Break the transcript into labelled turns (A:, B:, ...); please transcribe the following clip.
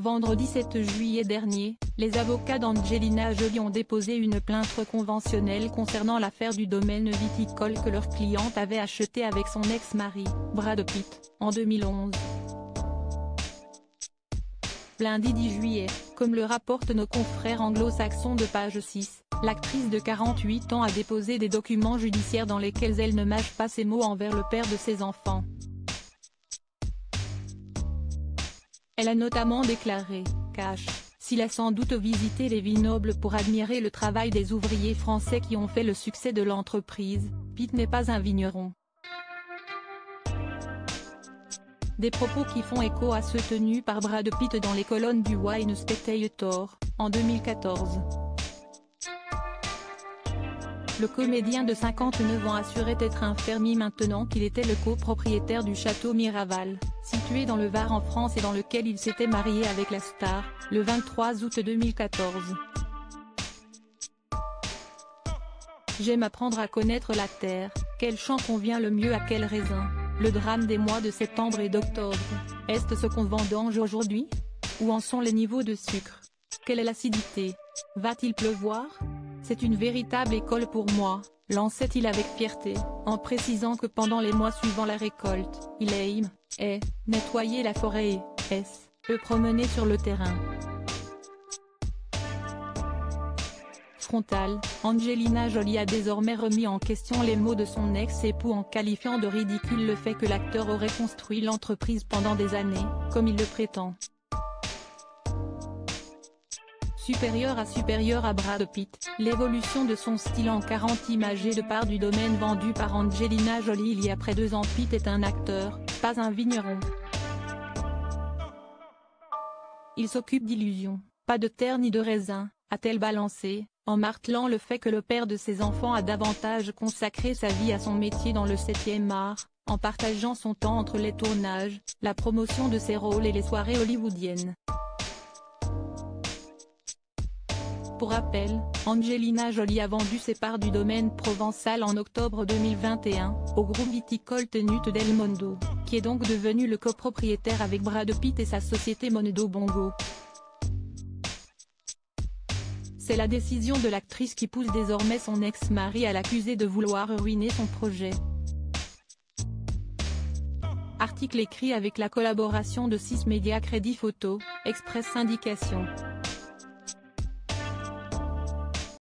A: Vendredi 7 juillet dernier, les avocats d'Angelina Jolie ont déposé une plainte conventionnelle concernant l'affaire du domaine viticole que leur cliente avait acheté avec son ex-mari, Brad Pitt, en 2011. Lundi 10 juillet, comme le rapportent nos confrères anglo-saxons de Page 6, l'actrice de 48 ans a déposé des documents judiciaires dans lesquels elle ne mâche pas ses mots envers le père de ses enfants. Elle a notamment déclaré, cash, s'il a sans doute visité les vignobles pour admirer le travail des ouvriers français qui ont fait le succès de l'entreprise, Pitt n'est pas un vigneron. Des propos qui font écho à ceux tenus par Brad Pitt dans les colonnes du Wine Spectator, en 2014. Le comédien de 59 ans assurait être un fermier maintenant qu'il était le copropriétaire du château Miraval, situé dans le Var en France et dans lequel il s'était marié avec la star, le 23 août 2014. J'aime apprendre à connaître la terre, quel champ convient le mieux à quel raisin. Le drame des mois de septembre et d'octobre, est-ce ce qu'on vendange aujourd'hui? Où en sont les niveaux de sucre? Quelle est l'acidité? Va-t-il pleuvoir? C'est une véritable école pour moi, lançait-il avec fierté, en précisant que pendant les mois suivant la récolte, il aime, nettoyer la forêt et promener sur le terrain. Frontale, Angelina Jolie a désormais remis en question les mots de son ex-époux en qualifiant de ridicule le fait que l'acteur aurait construit l'entreprise pendant des années, comme il le prétend. Supérieur à Brad Pitt, l'évolution de son style en 40 imagé de part du domaine vendu par Angelina Jolie il y a près de 2 ans. Pitt est un acteur, pas un vigneron. Il s'occupe d'illusions, pas de terre ni de raisin, a-t-elle balancé, en martelant le fait que le père de ses enfants a davantage consacré sa vie à son métier dans le 7e art, en partageant son temps entre les tournages, la promotion de ses rôles et les soirées hollywoodiennes. Pour rappel, Angelina Jolie a vendu ses parts du domaine provençal en octobre 2021, au groupe viticole Tenute del Mondo, qui est donc devenu le copropriétaire avec Brad Pitt et sa société Mondo Bongo. C'est la décision de l'actrice qui pousse désormais son ex-mari à l'accuser de vouloir ruiner son projet. Article écrit avec la collaboration de 6 médias Crédit Photo, Express Syndication.